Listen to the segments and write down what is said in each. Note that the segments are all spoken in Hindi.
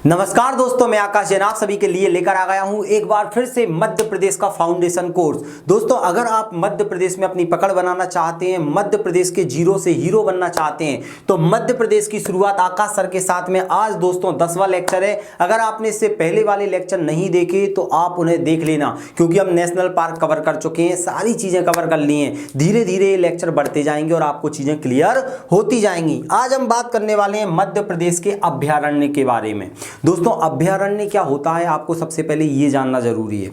नमस्कार दोस्तों, मैं आकाश जैन आप सभी के लिए लेकर आ गया हूं एक बार फिर से मध्य प्रदेश का फाउंडेशन कोर्स। दोस्तों, अगर आप मध्य प्रदेश में अपनी पकड़ बनाना चाहते हैं, मध्य प्रदेश के जीरो से हीरो बनना चाहते हैं, तो मध्य प्रदेश की शुरुआत आकाश सर के साथ में आज दोस्तों 10वां लेक्चर है। अगर आपने इससे पहले वाले लेक्चर नहीं देखे तो आप उन्हें देख लेना, क्योंकि हम नेशनल पार्क कवर कर चुके हैं, सारी चीजें कवर कर ली हैं। धीरे धीरे ये लेक्चर बढ़ते जाएंगे और आपको चीजें क्लियर होती जाएंगी। आज हम बात करने वाले हैं मध्य प्रदेश के अभ्यारण्य के बारे में। दोस्तों, अभ्यारण्य क्या होता है आपको सबसे पहले ये जानना जरूरी है।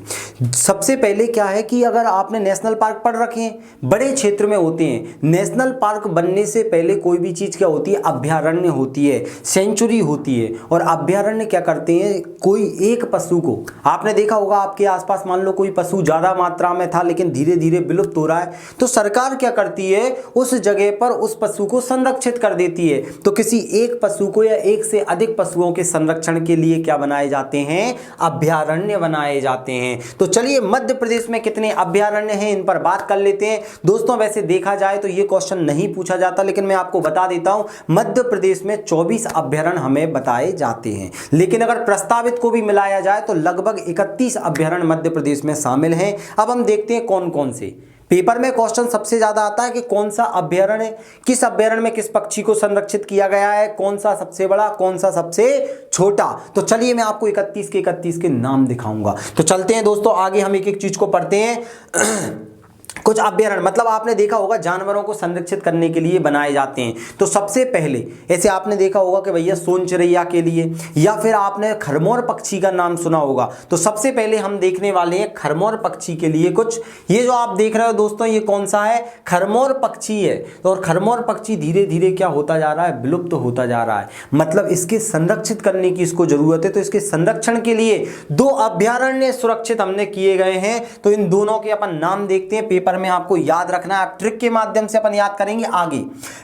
सबसे पहले क्या है कि अगर आपने नेशनल पार्क पढ़ रखे हैं, बड़े क्षेत्र में होते हैं। नेशनल पार्क बनने से पहले कोई भी चीज क्या होती है, अभ्यारण्य होती है, सेंचुरी होती है। और अभ्यारण्य क्या करते हैं, कोई एक पशु को, आपने देखा होगा आपके आसपास मान लो कोई पशु ज्यादा मात्रा में था लेकिन धीरे धीरे विलुप्त हो रहा है, तो सरकार क्या करती है, उस जगह पर उस पशु को संरक्षित कर देती है। तो किसी एक पशु को या एक से अधिक पशुओं के संरक्षण के लिए क्या बनाए जाते हैं, अभ्यारण्य बनाए जाते हैं। तो चलिए मध्य प्रदेश में कितने अभ्यारण्य हैं इन पर बात कर लेते हैं। दोस्तों, वैसे देखा जाए तो ये क्वेश्चन नहीं पूछा जाता, लेकिन मैं आपको बता देता हूं मध्य प्रदेश में 24 अभ्यारण्य हमें बताए जाते हैं। लेकिन अगर प्रस्तावित को भी मिलाया जाए तो लगभग 31 अभ्यारण्य मध्य प्रदेश में शामिल हैं। अब हम देखते हैं कौन कौन से। पेपर में क्वेश्चन सबसे ज्यादा आता है कि कौन सा अभ्यारण्य, किस अभ्यारण्य में किस पक्षी को संरक्षित किया गया है, कौन सा सबसे बड़ा, कौन सा सबसे छोटा। तो चलिए मैं आपको 31 के नाम दिखाऊंगा। तो चलते हैं दोस्तों आगे, हम एक एक चीज को पढ़ते हैं। कुछ अभ्यारण्य मतलब आपने देखा होगा जानवरों को संरक्षित करने के लिए बनाए जाते हैं। तो सबसे पहले ऐसे आपने देखा होगा कि भैया सोन चिड़ैया के लिए, या फिर आपने खरमोर पक्षी का नाम सुना होगा। तो सबसे पहले हम देखने वाले हैं खरमोर पक्षी के लिए कुछ। ये जो आप देख रहे हो दोस्तों, ये कौन सा है, खरमोर पक्षी है। तो और खरमोर पक्षी धीरे धीरे क्या होता जा रहा है, विलुप्त होता जा रहा है। मतलब इसके संरक्षित करने की इसको जरूरत है। तो इसके संरक्षण के लिए 2 अभ्यारण्य सुरक्षित हमने किए गए हैं। तो इन दोनों के अपन नाम देखते हैं, पेपर में आपको याद रखना है। आप ट्रिक के माध्यम से अपन याद करेंगे आगे।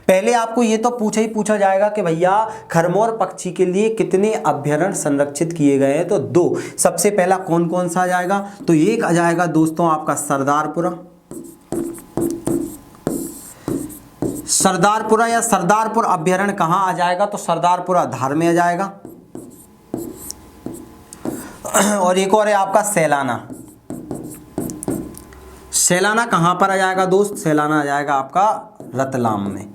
पहले आपको ये तो पूछा जाएगा कि भैया खरमोर पक्षी के लिए कितने अभ्यारण्य संरक्षित किए गए हैं। तो 2। सबसे पहला कौन कौन सा आ जाएगा, तो एक आ जाएगा दोस्तों आपका सरदारपुरा या सरदारपुर अभ्यारण्य कहां आ जाएगा, तो सरदारपुरा धार में आ जाएगा। और एक और है आपका सैलाना कहां पर आ जाएगा दोस्त, सैलाना आ जाएगा आपका रतलाम में।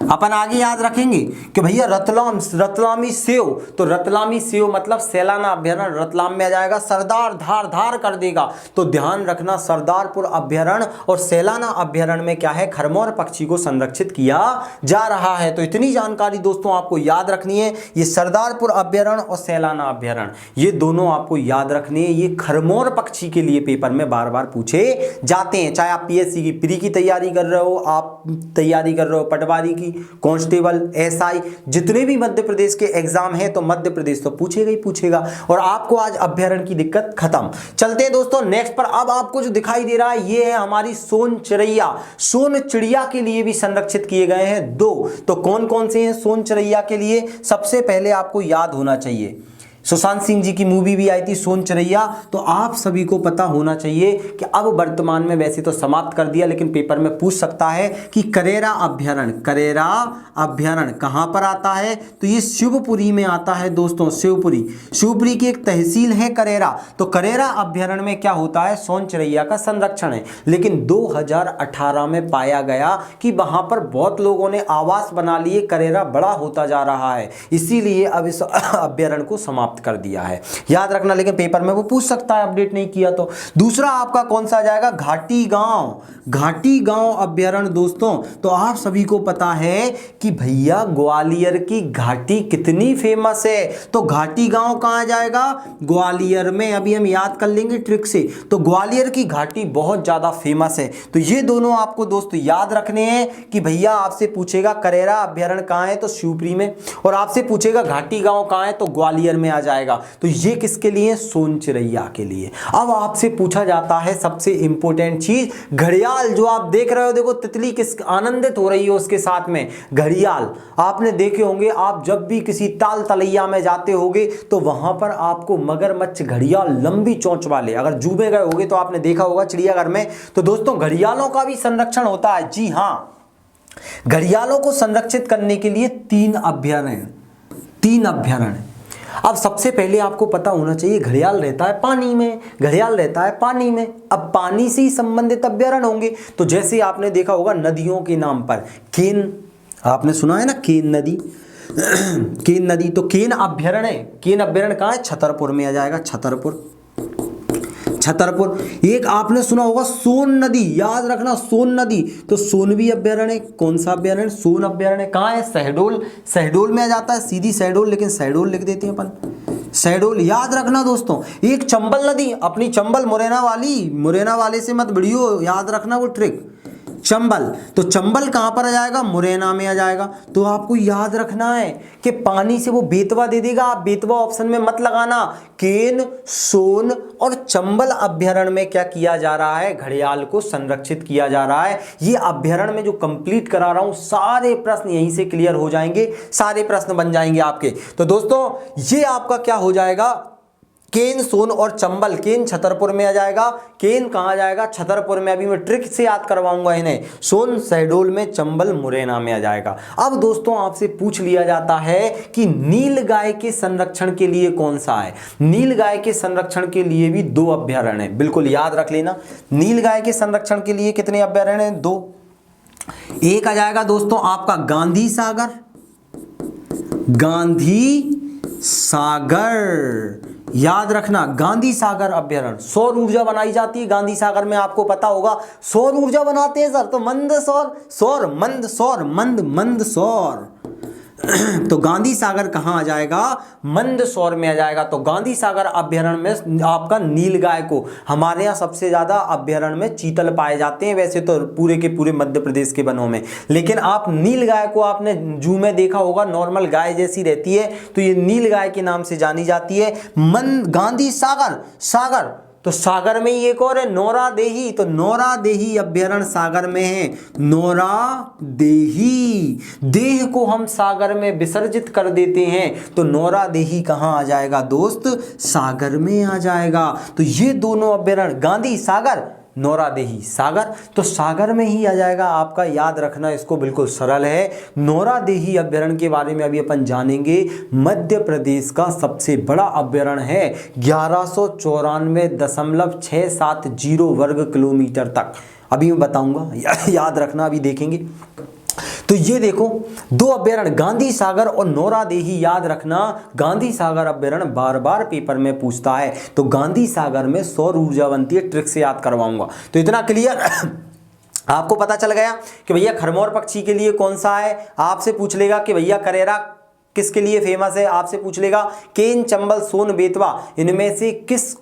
अपन आगे याद रखेंगे कि भैया रतलामी सेव, तो रतलामी सेव मतलब सैलाना अभ्यारण्य रतलाम में आ जाएगा। सरदार धार कर देगा, तो ध्यान रखना सरदारपुर अभ्यारण्य और सैलाना अभ्यारण्य में क्या है, खरमोर पक्षी को संरक्षित किया जा रहा है। तो इतनी जानकारी दोस्तों आपको याद रखनी है। ये सरदारपुर अभ्यारण्य और सैलाना अभ्यारण्य ये दोनों आपको याद रखने हैं। ये खरमोर पक्षी के लिए पेपर में बार बार पूछे जाते हैं। चाहे आप पीएससी की प्री की तैयारी कर रहे हो, आप तैयारी कर रहे हो पटवारी की, कांस्टेबल, एसआई, जितने भी मध्य प्रदेश के एग्जाम हैं, तो मध्य प्रदेश तो पूछेगा ही पूछेगा। और आपको आज अभ्यारण्य की दिक्कत खत्म। चलते हैं दोस्तों नेक्स्ट पर। अब आपको जो दिखाई दे रहा है ये है हमारी सोन चिड़ैया। सोन चिड़िया के लिए भी संरक्षित किए गए हैं 2। तो कौन कौन से हैं सोन चिड़ैया के लिए, सबसे पहले आपको याद होना चाहिए, सुशांत सिंह जी की मूवी भी आई थी सोन चिड़ैया। तो आप सभी को पता होना चाहिए कि अब वर्तमान में वैसे तो समाप्त कर दिया, लेकिन पेपर में पूछ सकता है कि करेरा अभ्यारण्य कहां पर आता है, तो ये शिवपुरी में आता है दोस्तों। शिवपुरी की एक तहसील है करेरा। तो करेरा अभ्यारण्य में क्या होता है, सोन चिड़ैया का संरक्षण है। लेकिन 2018 में पाया गया कि वहां पर बहुत लोगों ने आवास बना लिए, करेरा बड़ा होता जा रहा है, इसीलिए अब इस अभ्यारण्य को समाप्त कर दिया है। याद रखना, लेकिन पेपर में वो पूछ सकता है अपडेट नहीं किया तो। दूसरा आपका कौन सा आ जाएगा, घाटी गांव अभ्यारण्य दोस्तों। तो आप सभी को पता है कि भैया ग्वालियर की घाटी कितनी फेमस है। तो घाटी गांव कहां जाएगा, ग्वालियर में। अभी हम याद कर लेंगे ट्रिक से। तो ग्वालियर की घाटी बहुत ज्यादा फेमस है। तो ये दोनों आपको दोस्तों याद रखने हैं कि भैया आपसे पूछेगा करेरा अभ्यारण्य कहां है, तो शिवपुरी में। और आपसे पूछेगा घाटी गांव कहां है, तो ग्वालियर में आ जाएगा। तो ये किसके लिए, सोन चिड़ैया के लिए। अब आपसे पूछा जाता है सबसे इंपॉर्टेंट चीज, घड़ियाल जो आप देख रहे हो, देखो तितली किस आनंदित हो रही है उसके साथ में, घड़ियाल। आपने देखे होंगे, आप जब भी किसी ताल तलैया में जाते होंगे तो वहां पर आपको मगरमच्छ, घड़ियाल, लंबी चोंच वाले, अगर जू में गए होंगे तो आपने देखा होगा चिड़ियाघर में। तो दोस्तों घड़ियालों का भी संरक्षण होता है। जी हां, घड़ियालों को संरक्षित करने के लिए 3 अभ्यारण्य अब सबसे पहले आपको पता होना चाहिए घड़ियाल रहता है पानी में, घड़ियाल रहता है पानी में। अब पानी से ही संबंधित अभ्यारण्य होंगे। तो जैसे आपने देखा होगा नदियों के नाम पर केन, आपने सुना है ना केन नदी केन नदी, तो केन अभ्यारण्य, केन अभ्यारण्य कहाँ है? छतरपुर में आ जाएगा, छतरपुर, छतरपुर। एक आपने सुना होगा सोन नदी, याद रखना सोन नदी, तो सोनवी अभ्यारण्य, कौन सा अभ्यारण्य? सोन अभ्यारण्य। कहाँ है? शहडोल, शहडोल में आ जाता है, सीधी शहडोल, लेकिन शहडोल लिख देते हैं अपन, शहडोल। याद रखना दोस्तों। एक चंबल नदी, अपनी चंबल मुरैना वाली, मुरैना वाले से मत भिड़ियो, याद रखना वो ट्रिक, चंबल। तो चंबल कहां पर आ जाएगा? मुरैना में आ जाएगा। तो आपको याद रखना है कि पानी से वो बेतवा दे देगा, आप बेतवा ऑप्शन में मत लगाना। केन, सोन और चंबल अभ्यारण्य में क्या किया जा रहा है? घड़ियाल को संरक्षित किया जा रहा है। ये अभ्यारण्य में जो कंप्लीट करा रहा हूं, सारे प्रश्न यहीं से क्लियर हो जाएंगे, सारे प्रश्न बन जाएंगे आपके। तो दोस्तों ये आपका क्या हो जाएगा? केन, सोन और चंबल। केन छतरपुर में आ जाएगा, केन कहाँ जाएगा? छतरपुर में। अभी मैं ट्रिक से याद करवाऊंगा इन्हें। सोन शहडोल में, चंबल मुरैना में आ जाएगा। अब दोस्तों आपसे पूछ लिया जाता है कि नीलगाय के संरक्षण के लिए कौन सा है? नीलगाय के संरक्षण के लिए भी 2 अभ्यारण्य है, बिल्कुल याद रख लेना। नीलगाय के संरक्षण के लिए कितने अभ्यारण्य हैं? 2। एक आ जाएगा दोस्तों आपका गांधी सागर, गांधी सागर, याद रखना गांधी सागर अभ्यारण्य। सौर ऊर्जा बनाई जाती है गांधी सागर में, आपको पता होगा। सौर ऊर्जा बनाते हैं सर, तो मंद सौर, सौर मंद सौर, मंद मंद सौर तो गांधी सागर कहां आ जाएगा? मंद सौर में आ जाएगा। तो गांधी सागर अभ्यारण्य में आपका नीलगाय को, हमारे यहाँ सबसे ज्यादा अभ्यारण्य में चीतल पाए जाते हैं वैसे तो पूरे के पूरे मध्य प्रदेश के वनों में, लेकिन आप नीलगाय को आपने जू में देखा होगा, नॉर्मल गाय जैसी रहती है, तो ये नीलगाय के नाम से जानी जाती है। गांधी सागर, सागर तो सागर में ही एक और है नौरा देही, तो नौरा देही अभ्यारण्य सागर में है। नौरा देही, देह को हम सागर में विसर्जित कर देते हैं, तो नौरा देही कहां आ जाएगा दोस्त? सागर में आ जाएगा। तो ये दोनों अभ्यारण्य गांधी सागर, नौरा देही सागर, तो सागर में ही आ जाएगा आपका। याद रखना इसको, बिल्कुल सरल है। नौरा देही अभ्यारण्य के बारे में अभी अपन जानेंगे। मध्य प्रदेश का सबसे बड़ा अभ्यारण्य है, 1194.670 वर्ग किलोमीटर तक, अभी मैं बताऊंगा, याद रखना, अभी देखेंगे। तो ये देखो 2 अभ्यारण्य गांधी सागर और नौरा देही, याद रखना। गांधी सागर अभ्यारण्य बार बार पेपर में पूछता है, तो गांधी सागर में सौर ऊर्जा बनती है, ट्रिक से याद करवाऊंगा। तो इतना क्लियर आपको पता चल गया कि भैया खरमोर पक्षी के लिए कौन सा है। आपसे पूछ लेगा कि भैया करेरा किसके लिए फेमस है, आपसे पूछ लेगा केन, चंबल, सोन, बेतवा, इनमें से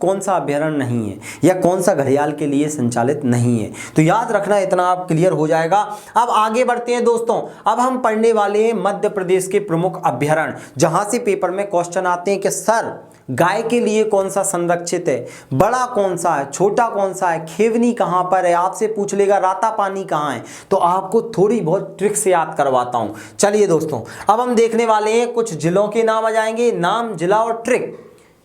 कौन सा अभ्यारण्य नहीं है या कौन सा घड़ियाल के लिए संचालित नहीं है। तो याद रखना, इतना आप क्लियर हो जाएगा। अब आगे बढ़ते हैं दोस्तों। अब हम पढ़ने वाले हैं मध्य प्रदेश के प्रमुख अभ्यारण्य, जहां से पेपर में क्वेश्चन आते हैं कि सर गाय के लिए कौन सा संरक्षित है, बड़ा कौन सा है, छोटा कौन सा है, खेवनी कहां पर है, आपसे पूछ लेगा राता पानी कहां है। तो आपको थोड़ी बहुत ट्रिक से याद करवाता हूं। चलिए दोस्तों, अब हम देखने वाले हैं कुछ जिलों के नाम आ जाएंगे, नाम, जिला और ट्रिक।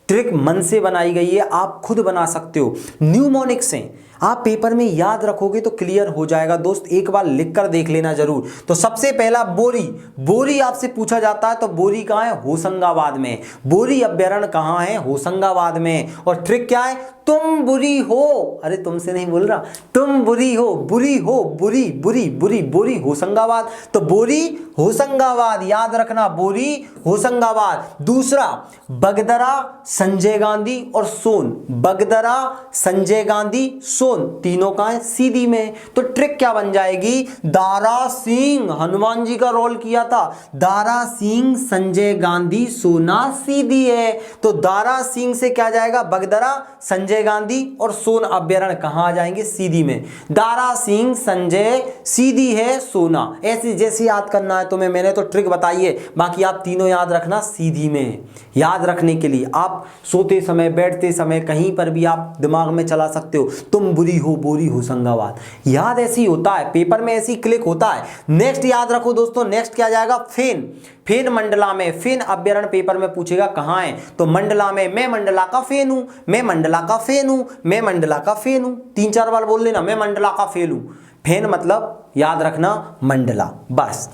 ट्रिक मन से बनाई गई है, आप खुद बना सकते हो, न्यूमोनिक से। आप पेपर में याद रखोगे तो क्लियर हो जाएगा दोस्त, एक बार लिख कर देख लेना जरूर। तो सबसे पहला बोरी, बोरी आपसे पूछा जाता है, तो बोरी कहाँ है? होशंगाबाद में। बोरी अभ्यारण्य कहाँ है? होशंगाबाद में। और ट्रिक क्या है? तुम बुरी हो, अरे तुमसे नहीं बोल रहा, तुम बुरी हो, बुरी हो, बुरी बुरी बुरी, बोरी होशंगाबाद। तो बोरी होशंगाबाद, याद रखना, बोरी होशंगाबाद। दूसरा बगदरा, संजय गांधी और सोन, बगदरा, संजय गांधी, सोन, तीनों का है सीधी में। तो ट्रिक क्या बन जाएगी? दारा सिंह, हनुमान जी का रोल किया था, दारा सिंह, संजय गांधी, सोना सीधी है। तो दारा सिंह से क्या जाएगा? बगदरा, संजय गांधी और सोन अभ्यारण्य कहां आ जाएंगे? सीधी में। दारा सिंह, संजय सीधी है, सोना ऐसे जैसे याद करना है तुम्हें, मैंने तो ट्रिक बताई है, बाकी आप तीनों याद रखना सीधी में। याद रखने के लिए आप सोते समय, बैठते समय, कहीं पर भी आप दिमाग में चला सकते हो, तुम बुरी हो, बोरी होशंगाबाद। याद ऐसे ही होता है, पेपर में ऐसे ही क्लिक होता है। नेक्स्ट याद रखो दोस्तों, नेक्स्ट क्या जाएगा? फेन, फेन मंडला में। फेन अभ्यारण्य पेपर में पूछेगा कहां है, तो मंडला में। मैं मंडला का फेन हूं, मैं मंडला का फेन हूं, मैं मंडला का फेन हूं, 3-4 बार बोल लेना, मैं मंडला का फेन हूं। फेन मतलब याद रखना मंडला, बस।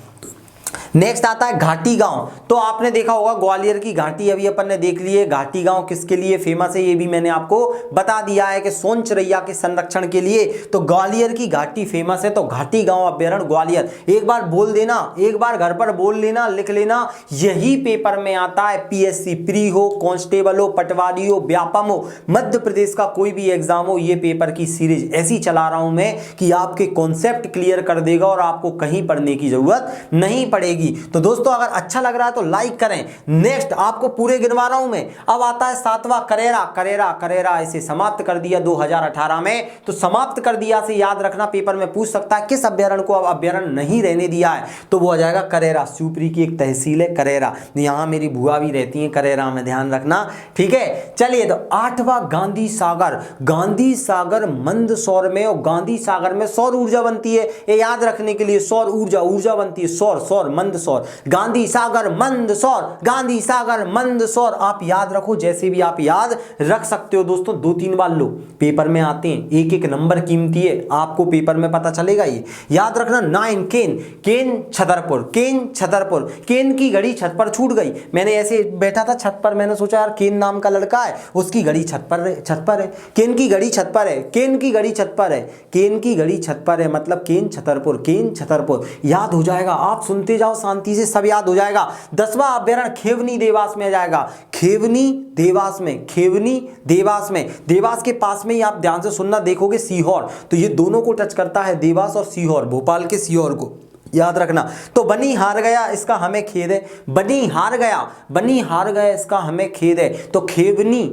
नेक्स्ट आता है घाटी गांव। तो आपने देखा होगा ग्वालियर की घाटी अभी अपन ने देख ली है। घाटी गांव किसके लिए फेमस है ये भी मैंने आपको बता दिया है कि सोन चिरैया के संरक्षण के लिए तो ग्वालियर की घाटी फेमस है। तो घाटी गांव अभ्यारण्य ग्वालियर, एक बार बोल देना, एक बार घर पर बोल लेना, लिख लेना। यही पेपर में आता है, पीएससी प्री हो, कांस्टेबल हो, पटवारी हो, व्यापम हो, मध्य प्रदेश का कोई भी एग्जाम हो, ये पेपर की सीरीज ऐसी चला रहा हूं मैं कि आपके कॉन्सेप्ट क्लियर कर देगा और आपको कहीं पढ़ने की जरूरत नहीं पड़ेगी। तो दोस्तों अगर अच्छा लग रहा है तो लाइक करें। नेक्स्ट आपको पूरे गिनवा रहा हूं मैं। अब आता है 7वां करेरा। करेरा करेरा इसे समाप्त कर दिया 2018 में। तो समाप्त कर दिया से याद रखना, पेपर में पूछ सकता है किस अभ्यारण्य को अब अभ्यारण्य नहीं रहने दिया है, तो वो आ जाएगा करेरा। शिवपुरी की एक तहसील है करेरा, यहां मेरी बुआ भी रहती है करेरा में, ध्यान रखना, ठीक है। चलिए तो 8वां गांधी सागर। गांधी सागर मंदसौर में, और गांधी सागर में सौर ऊर्जा बनती है, ये याद रखने के लिए। सौर ऊर्जा, ऊर्जा बनती है सौर, सौर मंदसौर, गांधी सागर मंदसौर, गांधी सागर मंदसौर। आप याद रखो, जैसे भी आप याद रख सकते हो दोस्तों, 2-3 बार लो, पेपर में आते हैं, एक एक नंबर कीमती है, आपको पेपर में पता चलेगा। ये याद रखना। 9 केन, केन छतरपुर, केन छतरपुर। केन की घड़ी छत पर छूट गई। मैंने ऐसे बैठा था छत पर, मैंने सोचा यार केन नाम का लड़का है, उसकी घड़ी छत पर है, छत पर है। केन की घड़ी छत पर है, केन की घड़ी छत पर है, केन की घड़ी छत पर है, मतलब केन छतरपुर, केन छतरपुर। याद हो जाएगा, आप सुनते जाओ शांति से, सब याद हो जाएगा। 10वां अभ्यारण्य खेवनी देवास में आ जाएगा। खेवनी देवास में, खेवनी देवास में, देवास के पास में ही आप ध्यान से सुनना, देखोगे सीहोर, तो ये दोनों को टच करता है, देवास और सीहोर, भोपाल के सीहोर को याद रखना। तो बनी हार गया, इसका हमें खेद है। बनी हार गया, बनी हार गया, इसका हमें खेद है। तो खेवनी,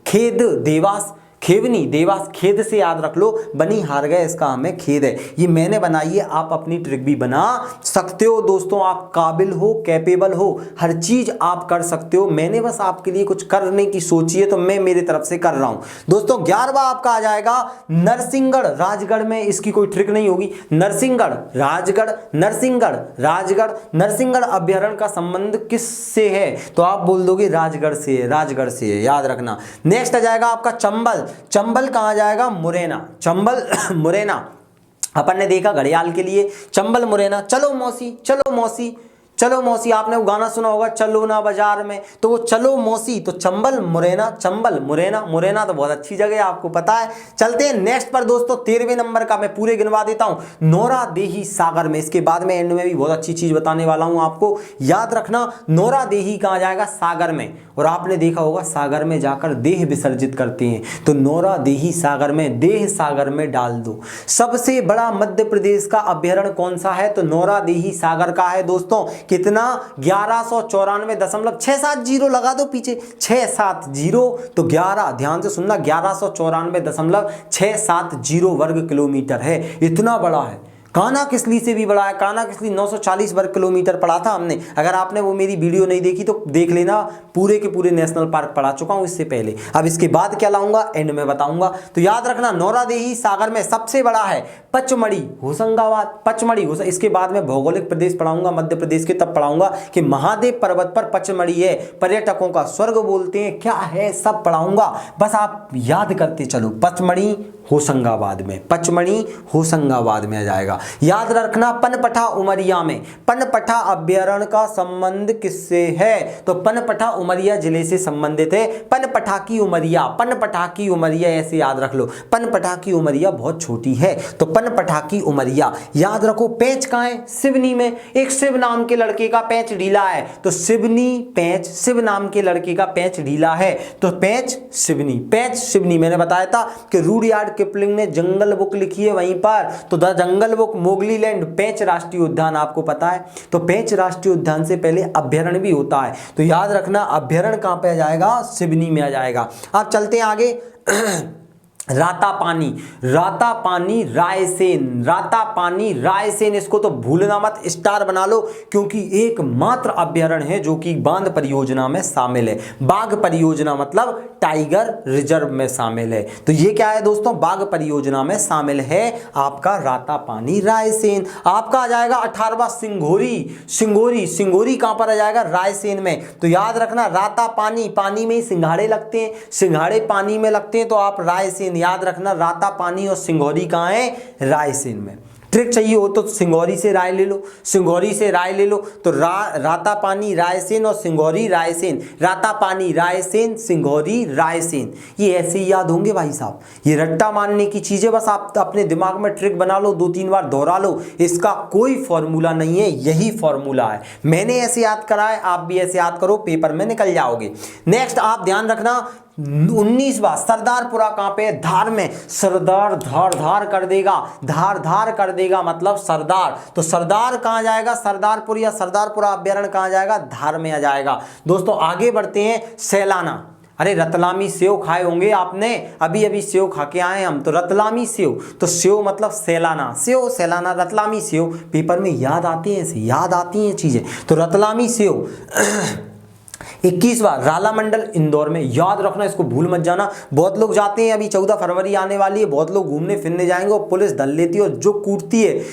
खेद देवास, खेवनी देवास, खेद से याद रख लो। बनी हार गए, इसका हमें खेद है। ये मैंने बनाई है, आप अपनी ट्रिक भी बना सकते हो दोस्तों। आप काबिल हो, कैपेबल हो, हर चीज आप कर सकते हो। मैंने बस आपके लिए कुछ करने की सोची है, तो मैं मेरी तरफ से कर रहा हूं दोस्तों। 11वां आपका आ जाएगा नरसिंहगढ़। राजगढ़ में इसकी कोई ट्रिक नहीं होगी। नरसिंहगढ़, राजगढ़, नरसिंहगढ़, राजगढ़। नरसिंहगढ़ अभ्यारण्य का संबंध किससे है, तो आप बोल दोगे राजगढ़ से है, राजगढ़ से है, याद रखना। नेक्स्ट आ जाएगा आपका चंबल। चंबल कहां जाएगा, मुरैना, चंबल मुरैना। अपन ने देखा घड़ियाल के लिए चंबल मुरैना। चलो मौसी, चलो मौसी, चलो मौसी, आपने वो गाना सुना होगा, चलो ना बाजार में, तो वो चलो मौसी, तो चंबल मुरैना, चंबल मुरैना। मुरैना तो बहुत अच्छी जगह है, आपको पता है। चलते हैं नेक्स्ट पर दोस्तों, 13वें नंबर का मैं पूरे गिनवा देता हूं, नौरा देही सागर में। इसके बाद में एंड में भी बहुत अच्छी चीज बताने वाला हूं आपको, याद रखना। नौरा देही कहां जाएगा, सागर में। और आपने देखा होगा सागर में जाकर देह विसर्जित करते हैं, तो नौरा देही सागर में, देह सागर में डाल दो। सबसे बड़ा मध्य प्रदेश का अभ्यारण्य कौन सा है, तो नौरा देही सागर का है दोस्तों। कितना, 1194.670 लगा दो पीछे, 670, तो 11, ध्यान से सुनना, 1194.670 वर्ग किलोमीटर है। इतना बड़ा है। कान्हा किसली से भी बड़ा है। कान्हा किसली 940 वर्ग किलोमीटर पढ़ा था हमने। अगर आपने वो मेरी वीडियो नहीं देखी तो देख लेना, पूरे के पूरे नेशनल पार्क पढ़ा चुका हूं इससे पहले। अब इसके बाद क्या लाऊंगा एंड में बताऊंगा। तो याद रखना, नौरादेही सागर में सबसे बड़ा है पचमढ़ी, होशंगाबाद, पचमढ़ी। इसके बाद में भौगोलिक प्रदेश पढ़ाऊंगा मध्य प्रदेश के, तब पढ़ाऊंगा कि महादेव पर्वत पर पचमढ़ी है, पर्यटकों का स्वर्ग बोलते हैं, क्या है सब पढ़ाऊंगा। बस आप याद करते चलो, पचमढ़ी होशंगाबाद में, पचमढ़ी होशंगाबाद में आ जाएगा। याद रखना, पनपठा उमरिया में। पनपठा अभ्यारण्य का संबंध किससे है, तो पनपठा उमरिया जिले से संबंधित है। पनपठा की उमरिया, पनपठा की उमरिया, ऐसे याद रख लो। पनपठा की उमरिया बहुत छोटी है, तो पनपठा की उमरिया याद रखो। पेंच कहां है, सिवनी में। एक शिव नाम के लड़के का पेंच ढीला है, तो सिवनी पेंच, शिव नाम के लड़के का पेंच ढीला है, तो पेंच सिवनी, पेंच सिवनी। मैंने बताया था कि रूडयार्ड किपलिंग ने जंगल बुक लिखी है वहीं पर, तो the jungle book, Mowgli land, Pench राष्ट्रीय उद्यान आपको पता है। तो पेंच राष्ट्रीय उद्यान से पहले अभ्यारण्य भी होता है, तो याद रखना अभ्यारण्य कहां पे आ जाएगा, सिवनी में आ जाएगा। अब चलते हैं आगे। रातापानी, रातापानी रायसेन, रातापानी रायसेन, इसको तो भूलना मत, स्टार बना लो, क्योंकि एकमात्र अभ्यारण्य है जो कि बांध परियोजना में शामिल है। बाघ परियोजना मतलब टाइगर रिजर्व में शामिल है। तो ये क्या है दोस्तों, बाघ परियोजना में शामिल है आपका रातापानी रायसेन। आपका आ जाएगा 18वां सिंघोरी, सिंघोरी, सिंघोरी कहां पर आ जाएगा, रायसेन में। तो याद रखना, रातापानी, पानी में ही सिंघाड़े लगते हैं, सिंघाड़े पानी में लगते हैं, तो आप रायसेन याद रखना। रातापानी और सिंघोरी कहां है, रायसेन में। ट्रिक चाहिए हो तो सिंगौरी से राय ले लो, सिंगौरी से राय ले लो तो रातापानी रायसेन और सिंगौरी रायसेन, रातापानी रायसेन सिंगौरी रायसेन, ये ऐसे ही याद होंगे भाई साहब। ये रट्टा मारने की चीजें, बस आप अपने दिमाग में ट्रिक बना लो, 2-3 बार दोहरा लो, इसका कोई फॉर्मूला नहीं है, यही फॉर्मूला है। मैंने ऐसे याद करा है, आप भी ऐसे याद करो, पेपर में निकल जाओगे। नेक्स्ट आप ध्यान रखना 19वां, सरदारपुरा कहां पे? धार में। सरदार धार धार कर देगा, धार धार कर देगा मतलब सरदार, तो सरदार कहां जाएगा? सरदारपुर या सरदारपुरा अभ्यारण्य कहां जाएगा? धार में आ जाएगा। दोस्तों आगे बढ़ते हैं, सैलाना। अरे रतलामी सेव खाए होंगे आपने, अभी अभी सेव खा के आए हम, तो रतलामी सेव, तो सेव मतलब Sailana, save Sailana Ratlami save, paper में याद आती हैं, याद आती हैं चीजें, तो रतलामी सेव। 21वां, राला मंडल इंदौर में, याद रखना, इसको भूल मत जाना। बहुत लोग जाते हैं, अभी 14 फरवरी आने वाली है, बहुत लोग घूमने फिरने जाएंगे और पुलिस धल लेती है और जो कूटती है,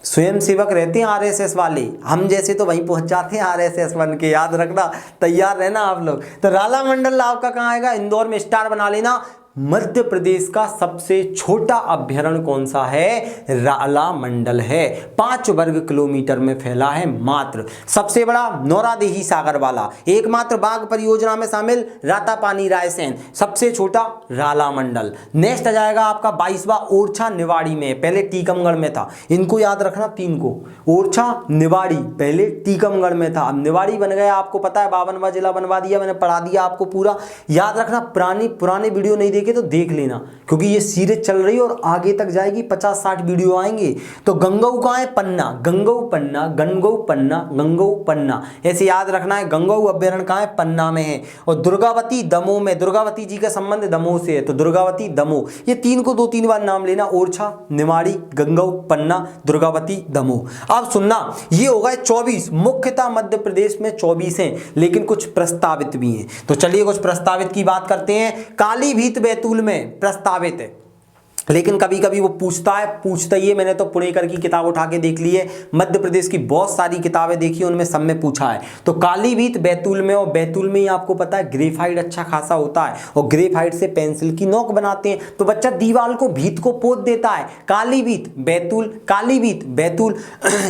स्वयं सेवक रहते हैं आरएसएस वाले, हम जैसे तो वहीं पहुंच जाते हैं आरएसएस बन के, याद रखना, तैयार रहना आप लोग। तो राला मंडल आपका कहाँ आएगा? इंदौर में, स्टार बना लेना। मध्य प्रदेश का सबसे छोटा अभ्यारण्य कौन सा है? राला मंडल है, 5 वर्ग किलोमीटर में फैला है मात्र। सबसे बड़ा नौरादेही सागर वाला, एकमात्र बाघ परियोजना में शामिल रातापानी रायसेन, सबसे छोटा राला मंडल। नेक्स्ट आ जाएगा आपका 22वां, ओरछा निवाड़ी में, पहले टीकमगढ़ में था, इनको याद रखना 3 को, ओरछा निवाड़ी पहले टीकमगढ़ में था, अब निवाड़ी बन गया, आपको पता है 52वां जिला बनवा दिया, मैंने पढ़ा दिया आपको पूरा, याद रखना। पुराने वीडियो नहीं तो देख लेना, क्योंकि ये सीरीज चल रही है और आगे तक जाएगी, 50-60 वीडियो आएंगे। तो गंगऊ कहाँ है? पन्ना, गंगऊ पन्ना, गंगऊ पन्ना, गंगऊ पन्ना, ऐसे याद रखना है। गंगऊ अभ्यारण्य कहाँ है? पन्ना में है। और दुर्गावती दमोह में, दुर्गावती जी का संबंध दमोह से है, तो दुर्गावती दमोह, ये 3 को 2-3 बार नाम लेना, ओरछा निवाड़ी, गंगऊ पन्ना, दुर्गावती दमोह। अब सुनना, ये हो गए 24, मुख्यतः मध्य प्रदेश में 24 हैं, लेकिन कुछ प्रस्तावित भी हैं, तो चलिए कुछ प्रस्तावित की बात करते हैं। कालीभीत बैतूल में प्रस्तावित है, लेकिन कभी कभी वो पूछता ही है, मैंने तो पुणेकर की किताब उठा के देख ली है, मध्य प्रदेश की बहुत सारी किताबें देखी, उनमें सब में पूछा है। तो कालीभीत बैतूल में, और बैतूल में ही आपको पता है ग्रेफाइट अच्छा खासा होता है, और ग्रेफाइट से पेंसिल की नोक बनाते हैं, तो बच्चा दीवार को भीत को पोत देता है। कालीभीत बैतूल, कालीभीत बैतूल।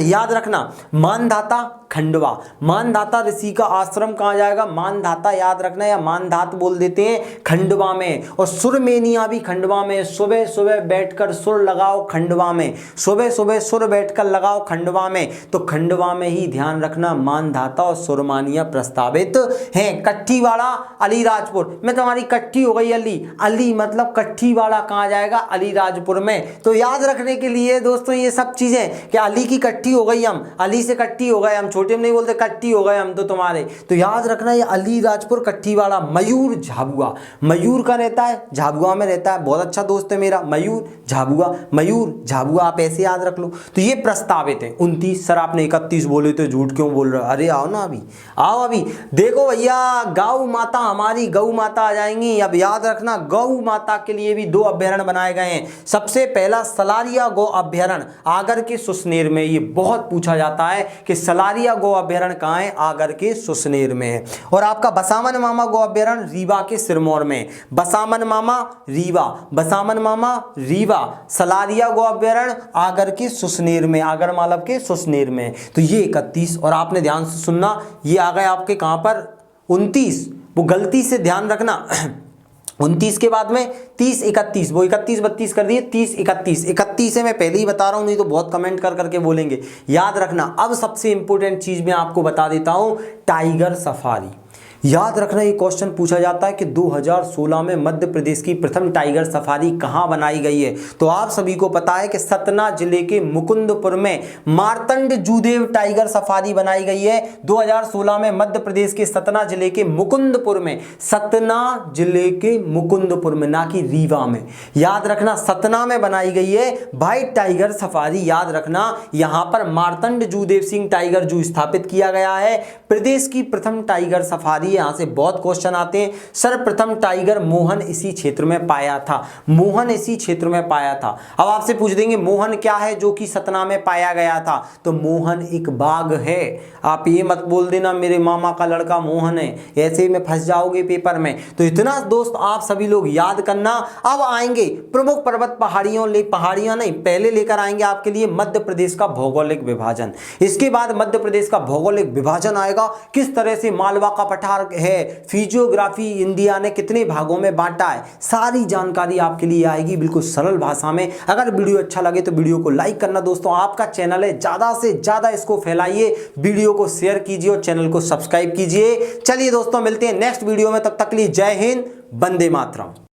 याद रखना, मानधाता खंडवा, मानधाता ऋषि का आश्रम कहाँ जाएगा? मानधाता याद रखना, या मानधात बोल देते हैं, खंडवा में। और सुरमेनिया भी खंडवा में, सुबह सुबह बैठकर सुर लगाओ खंडवा में, सुबह सुबह सुर बैठकर लगाओ खंडवा में, तो खंडवा में ही ध्यान रखना, मानधाता और सुरमानिया प्रस्तावित हैं। कट्ठीवाड़ा अलीराजपुर में, तुम्हारी कट्ठी हो गई अली मतलब कट्ठीवाड़ा कहाँ जाएगा? अलीराजपुर में। तो याद रखने के लिए दोस्तों ये सब चीजें, कि अली की कट्ठी हो गई, हम अली से कट्ठी हो गए, हम छोटे में नहीं बोलते कट्ठी हो गए हम तो तुम्हारे, तो याद रखना ये अलीराजपुर कट्ठीवाड़ा। मयूर झाबुआ, मयूर का रहता है झाबुआ में रहता है, बहुत अच्छा दोस्त है मेरा, मयूर झाबुआ, मयूर झाबुआ, आप ऐसे याद रख लो। तो ये प्रस्तावित है 29। सर आपने 31 बोले तो झूठ क्यों बोल रहे हो? अरे आओ ना, अभी आओ, अभी देखो भैया, गौ माता, हमारी गौ माता आ जाएंगी। अब याद रखना, गौ माता के लिए भी 2 अभ्यारण्य बनाए गए हैं। सबसे पहला सलारिया गौ अभ्यारण्य आगर के सुसनेर में, ये बहुत पूछा जाता है कि सलारिया गौ अभ्यारण्य कहाँ है? आगर के सुसनेर में है। और आपका बसामन मामा गौ अभ्यारण्य रीवा के सिरमौर में, बसामन मामा रीवा, बसामन मामा रीवा, सलारिया गौ अभ्यारण्य आगर के सुसनेर में, आगर मालव के सुसनेर में। तो ये 31, और आपने ध्यान से सुनना, ये आ गए आपके कहां पर? 29, वो गलती से ध्यान रखना 29 के बाद में 30, 31, वो 31, 32 कर दिए, 30, 31, 31 है, मैं पहले ही बता रहा हूं, नहीं तो बहुत कमेंट कर करके बोलेंगे। याद रखना। अब सबसे इंपॉर्टेंट चीज मैं आपको बता देता हूं, टाइगर सफारी। याद रखना, ये क्वेश्चन पूछा जाता है कि 2016 में मध्य प्रदेश की प्रथम टाइगर सफारी कहां बनाई गई है? तो आप सभी को पता है कि सतना जिले के मुकुंदपुर में मार्तंड जूदेव टाइगर सफारी बनाई गई है। 2016 में मध्य प्रदेश के सतना जिले के मुकुंदपुर में, सतना जिले के मुकुंदपुर में, ना कि रीवा में। याद रखना, सतना में बनाई गई है भाई टाइगर सफारी। याद रखना, यहां पर मार्तंड जूदेव सिंह टाइगर जू स्थापित किया गया है। प्रदेश की प्रथम टाइगर सफारी दिए, यहाँ से बहुत क्वेश्चन आते हैं। सर्वप्रथम टाइगर मोहन इसी क्षेत्र में पाया था, मोहन इसी क्षेत्र में पाया था। अब आपसे पूछ देंगे मोहन क्या है जो कि सतना में पाया गया था, तो मोहन एक बाघ है। आप ये मत बोल देना मेरे मामा का लड़का मोहन है, ऐसे ही में फंस जाओगे पेपर में। तो इतना दोस्त आप सभी लोग याद करना। अब आएंगे प्रमुख पर्वत पहाड़ियां नहीं, पहले लेकर आएंगे आपके लिए मध्य प्रदेश का भौगोलिक विभाजन। इसके बाद मध्य प्रदेश का भौगोलिक विभाजन आएगा, किस तरह से मालवा का पठार है, फिजियोग्राफी इंडिया ने कितने भागों में बांटा है, सारी जानकारी आपके लिए आएगी बिल्कुल सरल भाषा में। अगर वीडियो अच्छा लगे तो वीडियो को लाइक करना दोस्तों, आपका चैनल है, ज्यादा से ज्यादा इसको फैलाइए, वीडियो को शेयर कीजिए और चैनल को सब्सक्राइब कीजिए। चलिए दोस्तों मिलते हैं नेक्स्ट वीडियो में, तब तक के लिए जय हिंद, वंदे मातरम।